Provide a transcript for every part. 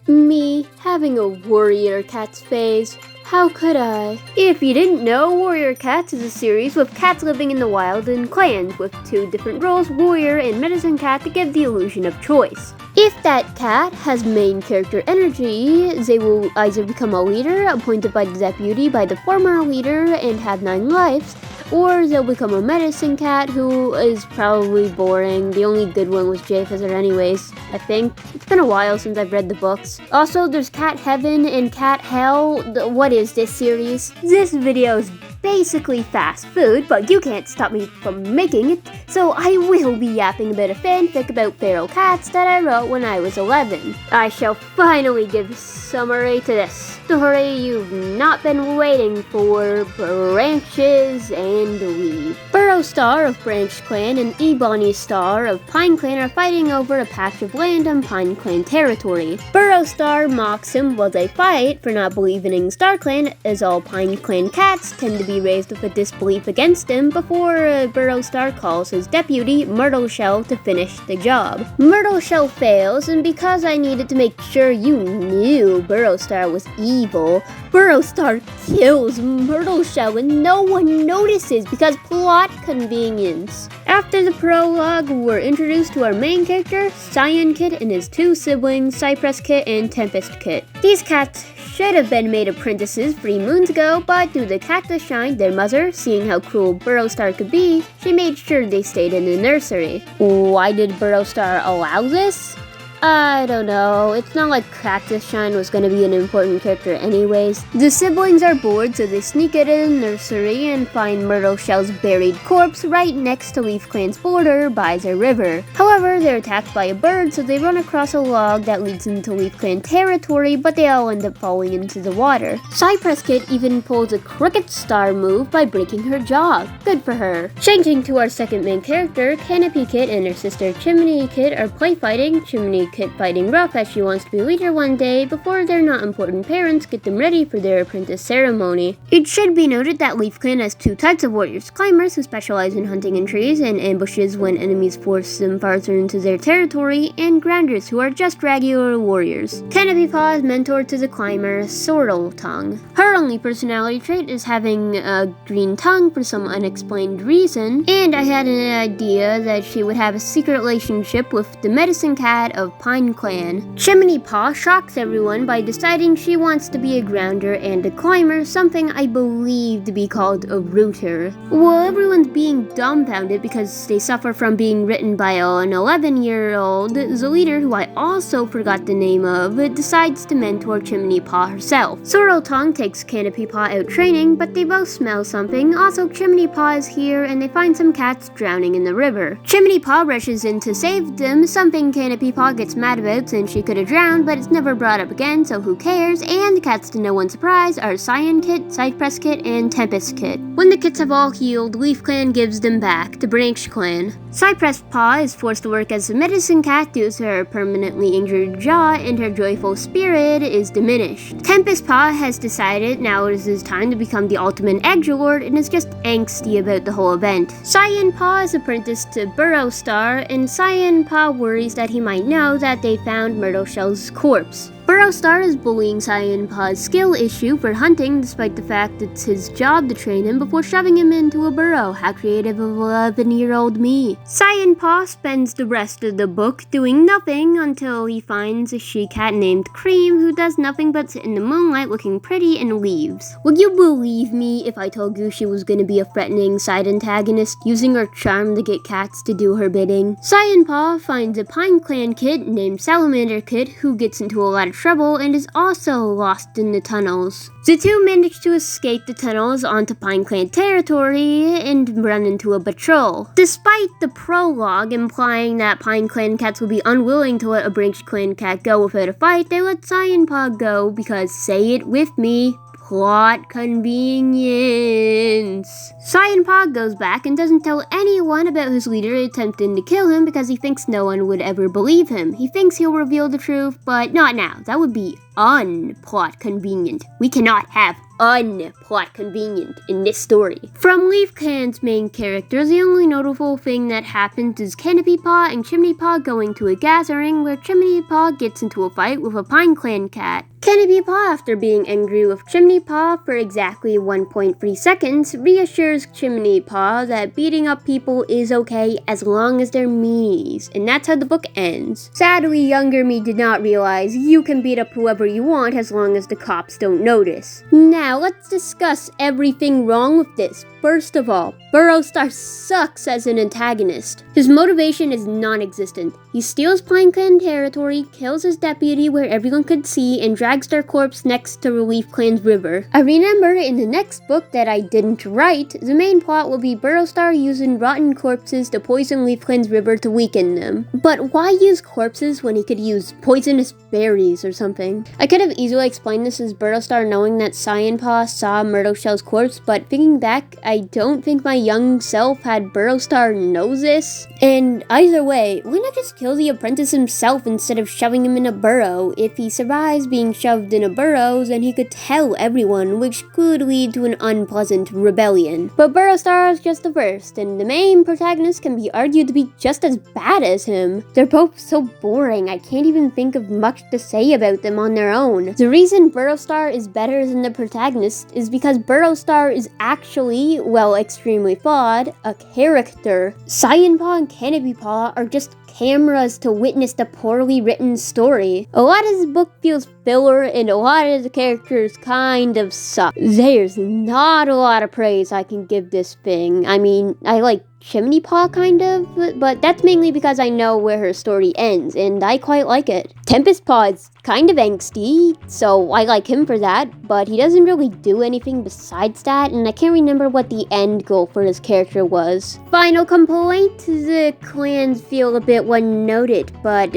Me having a warrior cats phase. How could I? If you didn't know, Warrior Cats is a series with cats living in the wild in clans with two different roles, warrior and medicine cat, to give the illusion of choice. If that cat has main character energy, they will either become a leader, appointed by the deputy by the former leader, and have 9 lives, or they'll become a medicine cat who is probably boring. The only good one was Jay Fizzer anyways, I think. It's been a while since I've read the books. Also, there's Cat Heaven and Cat Hell. What is this series? This video is basically fast food, but you can't stop me from making it, so I will be yapping a bit of fanfic about feral cats that I wrote when I was 11. I shall finally give summary to this story you've not been waiting for, Branches and Weave. Burrow Star of Branch Clan and Ebony Star of Pine Clan are fighting over a patch of land on Pine Clan territory. Burrow Star mocks him while they fight for not believing in Star Clan, as all Pine Clan cats tend to be raised with a disbelief against him, before Burrow Star calls his deputy, Myrtle Shell, to finish the job. Myrtle Shell fails, and because I needed to make sure you knew Burrow Star was evil, Burrow Star kills Myrtle Shell and no one notices because plot convenience. After the prologue, we're introduced to our main character, Cyan Kit, and his 2 siblings, Cypress Kit and Tempest Kit. These cats should have been made apprentices 3 moons ago, but due to Cactus Shine, their mother, seeing how cruel Burrow Star could be, she made sure they stayed in the nursery. Why did Burrow Star allow this? I don't know. It's not like Cactus Shine was gonna be an important character anyways. The siblings are bored, so they sneak into the nursery and find Myrtle Shell's buried corpse right next to Leaf Clan's border by the river. However, they're attacked by a bird, so they run across a log that leads into Leaf Clan territory, but they all end up falling into the water. Cypress Kit even pulls a Cricket Star move by breaking her jaw. Good for her. Changing to our second main character, Canopy Kit and her sister Chimney Kit are play fighting. Chimney Kit fighting rough as she wants to be leader one day before their not important parents get them ready for their apprentice ceremony. It should be noted that Leaf Clan has 2 types of warriors: climbers who specialize in hunting in trees and ambushes when enemies force them farther into their territory, and grounders who are just regular warriors. Canopy Paw is mentored to the climber Sorrel Tongue. Her only personality trait is having a green tongue for some unexplained reason, and I had an idea that she would have a secret relationship with the medicine cat of Pine Clan. Chimney Paw shocks everyone by deciding she wants to be a grounder and a climber, something I believe to be called a rooter. While everyone's being dumbfounded because they suffer from being written by an 11-year-old, the leader, who I also forgot the name of, decides to mentor Chimney Paw herself. Sorrel Tongue takes Canopy Paw out training, but they both smell something. Also, Chimney Paw is here and they find some cats drowning in the river. Chimney Paw rushes in to save them, something Canopy Paw gets mad about since she could have drowned, but it's never brought up again, so who cares? And the cats, to no one's surprise, are Cyan Kit, Cypress Kit, and Tempest Kit. When the kits have all healed, Leaf Clan gives them back to Branch Clan. Cypress Paw is forced to work as a medicine cat due to her permanently injured jaw, and her joyful spirit is diminished. Tempest Paw has decided now it is his time to become the ultimate edgelord and is just angsty about the whole event. Cyan Paw is apprenticed to Burrow Star, and Cyan Paw worries that he might know that they found Myrtle Shell's corpse. Burrow Star is bullying Cyan Paw's skill issue for hunting, despite the fact it's his job to train him before shoving him into a burrow. How creative of 11-year-old me. Cyan Paw spends the rest of the book doing nothing until he finds a she-cat named Cream who does nothing but sit in the moonlight looking pretty and leaves. Would you believe me if I told you she was gonna be a threatening side antagonist, using her charm to get cats to do her bidding? Cyan Paw finds a Pine Clan kid named Salamander Kid who gets into a lot of trouble and is also lost in the tunnels. The two manage to escape the tunnels onto Pine Clan territory and run into a patrol. Despite the prologue implying that Pine Clan cats will be unwilling to let a Branch Clan cat go without a fight, they let Cyan Paw go because, say it with me, plot convenience. Cyan Paw goes back and doesn't tell anyone about his leader attempting to kill him because he thinks no one would ever believe him. He thinks he'll reveal the truth, but not now. That would be unplot convenient. We cannot have unplot convenient in this story. From Leaf Clan's main characters, the only notable thing that happens is Canopy Paw and Chimney Paw going to a gathering where Chimney Paw gets into a fight with a Pine Clan cat. Canopy Paw, after being angry with Chimney Paw for exactly 1.3 seconds, reassures Chimney Paw that beating up people is okay as long as they're meanies, and that's how the book ends. Sadly, younger me did not realize you can beat up whoever you want as long as the cops don't notice. Now, let's discuss everything wrong with this. First of all, Burrowstar sucks as an antagonist. His motivation is non-existent. He steals Pine Clan territory, kills his deputy where everyone could see, and drags their corpse next to Leaf Clan's river. I remember in the next book that I didn't write, the main plot will be Burrowstar using rotten corpses to poison Leaf Clan's river to weaken them. But why use corpses when he could use poisonous berries or something? I could have easily explained this as Burrowstar knowing that Cyan Paw saw Myrtle Shell's corpse, but thinking back, I don't think my young self had Burrowstar knows this. And either way, why not just kill the apprentice himself instead of shoving him in a burrow? If he survives being shoved in a burrow, then he could tell everyone, which could lead to an unpleasant rebellion. But Burrowstar is just the first, and the main protagonist can be argued to be just as bad as him. They're both so boring, I can't even think of much to say about them on their own. The reason Burrowstar is better than the protagonist is because Burrowstar is actually, well, extremely flawed, a character. Cyan Paw and Canopy Paw are just cameras to witness the poorly written story. A lot of this book feels filler and a lot of the characters kind of suck. There's not a lot of praise I can give this thing. I mean, I like Chimney Paw kind of, but that's mainly because I know where her story ends, and I quite like it. Tempest Paw is kind of angsty, so I like him for that, but he doesn't really do anything besides that, and I can't remember what the end goal for his character was. Final complaint, the clans feel a bit one-noted, but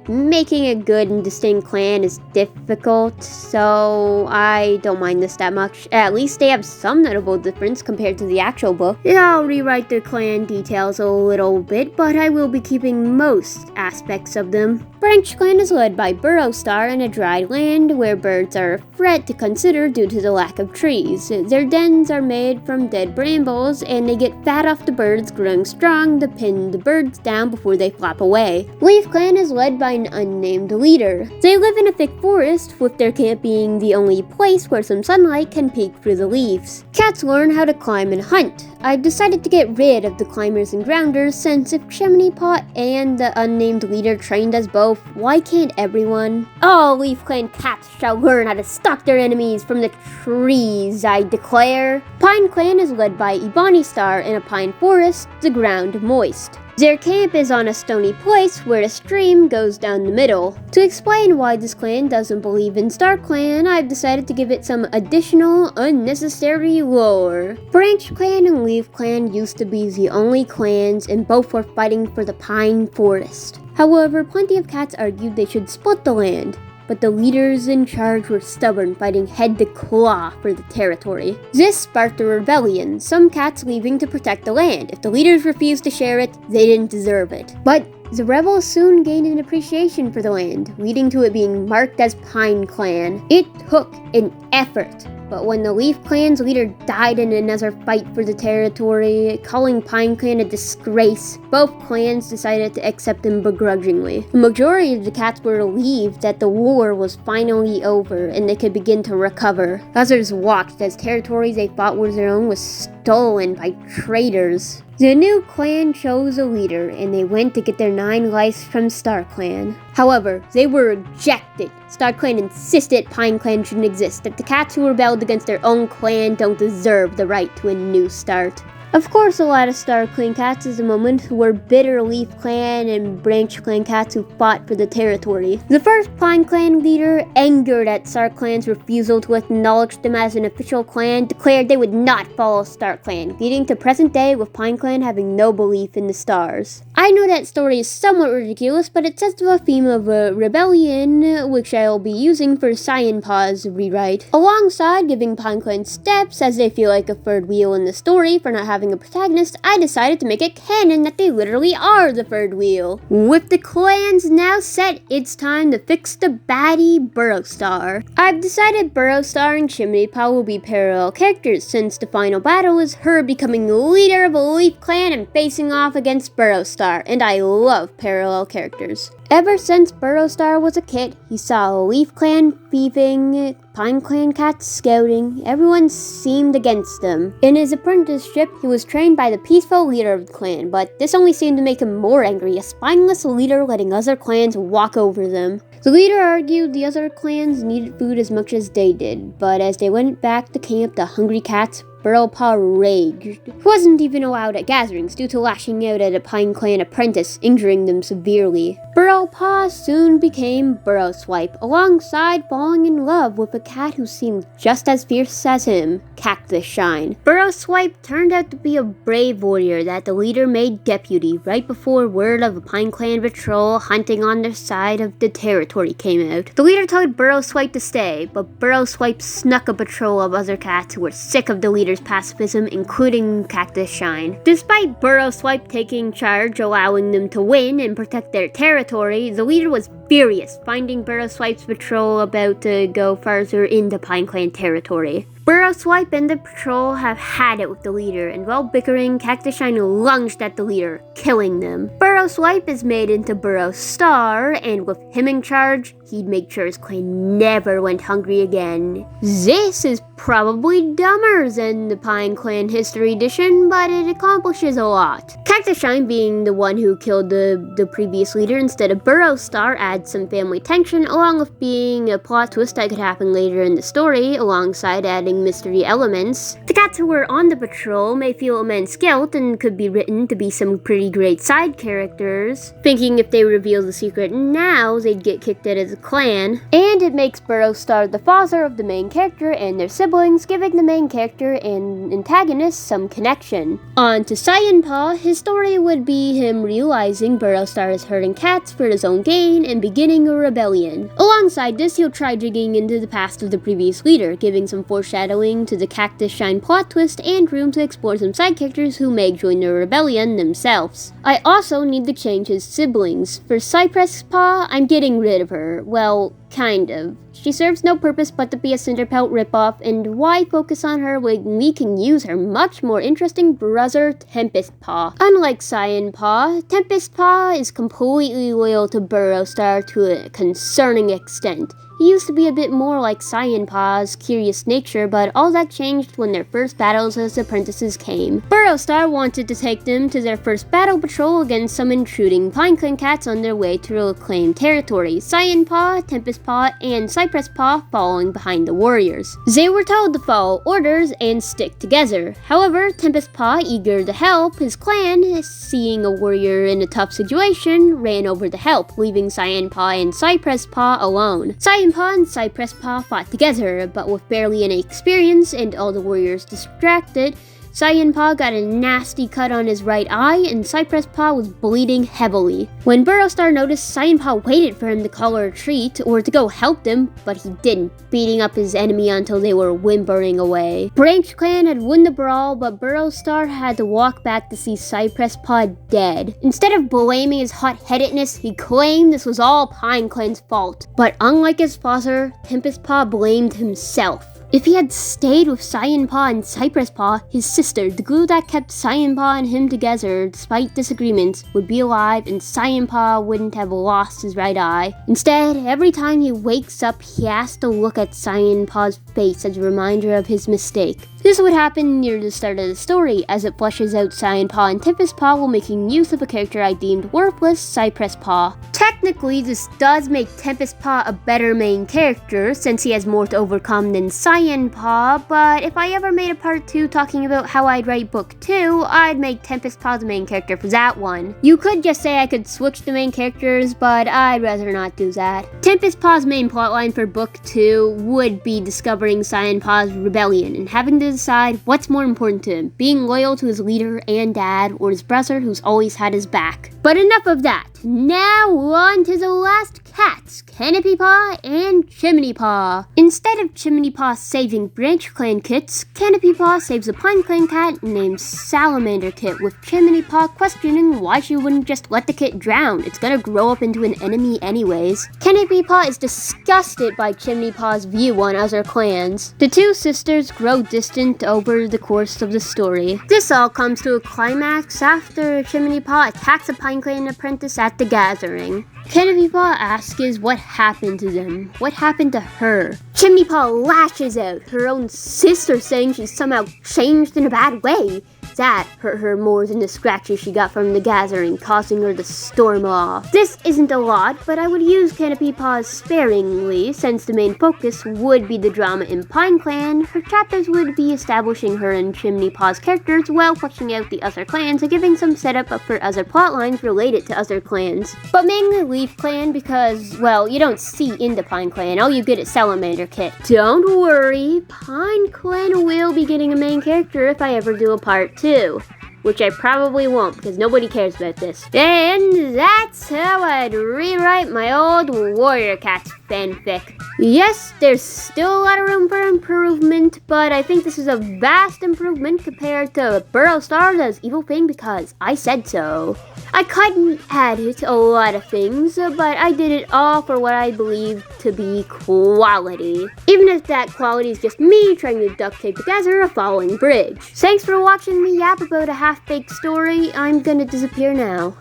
making a good and distinct clan is difficult, so I don't mind this that much. At least they have some notable difference compared to the actual book. I'll rewrite their clan details a little bit, but I will be keeping most aspects of them. Branch Clan is led by Burrowstar in a dry land where birds are a threat to consider due to the lack of trees. Their dens are made from dead brambles, and they get fat off the birds growing strong to pin the birds down before they flap away. Leaf Clan is led by an unnamed leader. They live in a thick forest, with their camp being the only place where some sunlight can peek through the leaves. Cats learn how to climb and hunt. I've decided to get rid of the climbers and grounders, since if Chimney Paw and the unnamed leader trained as both, why can't everyone? All Leaf Clan cats shall learn how to stalk their enemies from the trees, I declare. Pine Clan is led by Ebony Star in a pine forest, the ground moist. Their camp is on a stony place where a stream goes down the middle. To explain why this clan doesn't believe in Star Clan, I've decided to give it some additional, unnecessary lore. Branch Clan and Leaf Clan used to be the only clans, and both were fighting for the Pine Forest. However, plenty of cats argued they should split the land, but the leaders in charge were stubborn, fighting head to claw for the territory. This sparked a rebellion, some cats leaving to protect the land. If the leaders refused to share it, they didn't deserve it. But the rebels soon gained an appreciation for the land, leading to it being marked as Pine Clan. It took an effort, but when the Leaf Clan's leader died in another fight for the territory, calling Pine Clan a disgrace, both clans decided to accept him begrudgingly. The majority of the cats were relieved that the war was finally over and they could begin to recover. Others watched as territories they thought were their own was stolen by traitors. The new clan chose a leader, and they went to get their 9 lives from Star Clan. However, they were rejected. Star Clan insisted Pine Clan shouldn't exist, that the cats who rebelled against their own clan don't deserve the right to a new start. Of course, a lot of Star Clan cats at the moment were bitter Leaf Clan and Branch Clan cats who fought for the territory. The first Pine Clan leader, angered at Star Clan's refusal to acknowledge them as an official clan, declared they would not follow Star Clan, leading to present day with Pine Clan having no belief in the stars. I know that story is somewhat ridiculous, but it sets the theme of a rebellion, which I'll be using for Cyan Paw's rewrite. Alongside giving PineClan steps, as they feel like a third wheel in the story for not having a protagonist, I decided to make it canon that they literally are the third wheel. With the clans now set, it's time to fix the baddie Burrowstar. I've decided Burrowstar and Chimney Paw will be parallel characters, since the final battle is her becoming the leader of a Leaf Clan and facing off against Burrowstar, and I love parallel characters. Ever since Burrowstar was a kid, he saw Leaf Clan thieving, PineClan cats scouting, everyone seemed against them. In his apprenticeship, he was trained by the peaceful leader of the clan, but this only seemed to make him more angry, a spineless leader letting other clans walk over them. The leader argued the other clans needed food as much as they did, but as they went back to camp, the hungry cats, Burrowpaw raged. He wasn't even allowed at gatherings due to lashing out at a PineClan apprentice, injuring them severely. Burrowpaw soon became Burrowswipe, alongside falling in love with a cat who seemed just as fierce as him, Cactus Shine. Burrowswipe turned out to be a brave warrior that the leader made deputy right before word of a PineClan patrol hunting on their side of the territory came out. The leader told Burrowswipe to stay, but Burrowswipe snuck a patrol of other cats who were sick of the leader's pacifism, including Cactus Shine. Despite Burrowswipe taking charge, allowing them to win and protect their territory, the leader was furious, finding Burrowswipe's patrol about to go farther into PineClan territory. Burrowswipe and the patrol have had it with the leader, and while bickering, Cactus Shine lunged at the leader, killing them. Burrowswipe is made into Burrowstar, and with him in charge, he'd make sure his clan never went hungry again. This is probably dumber than the PineClan History Edition, but it accomplishes a lot. Cactus Shine being the one who killed the previous leader instead of Burrowstar adds some family tension, along with being a plot twist that could happen later in the story, alongside adding mystery elements. The cats who were on the patrol may feel immense guilt and could be written to be some pretty great side characters, thinking if they reveal the secret now, they'd get kicked out as a clan. And it makes Burrowstar the father of the main character and their siblings, giving the main character and antagonist some connection. On to Cyan Paw, his story would be him realizing Burrowstar is hurting cats for his own gain and beginning a rebellion. Alongside this, he'll try digging into the past of the previous leader, giving some foreshadowing to the Cactus Shine plot twist and room to explore some side characters who may join the rebellion themselves. I also need to change his siblings. For Cypress Paw, I'm getting rid of her. Well, kind of. She serves no purpose but to be a Cinderpelt ripoff, and why focus on her when we can use her much more interesting brother, Tempest Paw. Unlike Cyan Paw, Tempest Paw is completely loyal to Burrowstar to a concerning extent. He used to be a bit more like Cyan Paw's curious nature, but all that changed when their first battles as apprentices came. Burrowstar wanted to take them to their first battle patrol against some intruding PineClan cats on their way to reclaim territory. Cyan Paw, Tempest Paw, and Cypress Paw following behind the warriors. They were told to follow orders and stick together. However, Tempest Paw, eager to help his clan, seeing a warrior in a tough situation, ran over to help, leaving Cyan Paw and Cypress Paw alone. Cyan Paw and Cypress Paw fought together, but with barely any experience and all the warriors distracted, Cyan Paw got a nasty cut on his right eye, and Cypress Paw was bleeding heavily. When Burrowstar noticed, Cyan Paw waited for him to call a retreat or to go help them, but he didn't, beating up his enemy until they were whimpering away. Branch Clan had won the brawl, but Burrowstar had to walk back to see Cypress Paw dead. Instead of blaming his hot-headedness, he claimed this was all PineClan's fault. But unlike his father, Tempest Paw blamed himself. If he had stayed with Cyan Paw and Cypress Paw, his sister, the glue that kept Cyan Paw and him together despite disagreements, would be alive and Cyan Paw wouldn't have lost his right eye. Instead, every time he wakes up, he has to look at Cyan Paw's face as a reminder of his mistake. This would happen near the start of the story, as it fleshes out Cyan Paw and Tempest Paw while making use of a character I deemed worthless, Cypress Paw. Technically, this does make Tempest Paw a better main character, since he has more to overcome than Cyan Paw, but if I ever made a part 2 talking about how I'd write book 2, I'd make Tempest Paw the main character for that one. You could just say I could switch the main characters, but I'd rather not do that. Tempest Paw's main plotline for book 2 would be discovering Cyan Paw's rebellion and having to decide what's more important to him, being loyal to his leader and dad, or his brother who's always had his back. But enough of that. Now on to the last cats, Canopy Paw and Chimney Paw. Instead of Chimney Paw saving Branch Clan kits, Canopy Paw saves a Pine Clan cat named Salamander Kit, with Chimney Paw questioning why she wouldn't just let the kit drown. It's gonna grow up into an enemy anyways. Canopy Paw is disgusted by Chimney Paw's view on other clans. The two sisters grow distant over the course of the story. This all comes to a climax after Chimney Paw attacks a Pine Clan apprentice at the gathering. Canopy Paw asks what happened to them. What happened to her? Chimney Paw lashes out, her own sister saying she's somehow changed in a bad way. That hurt her more than the scratches she got from the gathering, causing her to storm off. This isn't a lot, but I would use Canopy Paw sparingly, since the main focus would be the drama in Pine Clan. Her chapters would be establishing her and Chimney Paw's characters while fleshing out the other clans and giving some setup for other plotlines related to other clans. But mainly Leaf Clan because, well, you don't see into Pine Clan, all you get is Salamander Kit. Don't worry, Pine Clan will be getting a main character if I ever do a part 2. Which I probably won't, because nobody cares about this. And that's how I'd rewrite my old Warrior Cats fanfic. Yes, there's still a lot of room for improvement, but I think this is a vast improvement compared to Burrow Stars as Evil Thing because I said so. I couldn't edit a lot of things, but I did it all for what I believe to be quality. Even if that quality is just me trying to duct tape together a falling bridge. Thanks for watching me yap about a half-baked story. I'm gonna disappear now.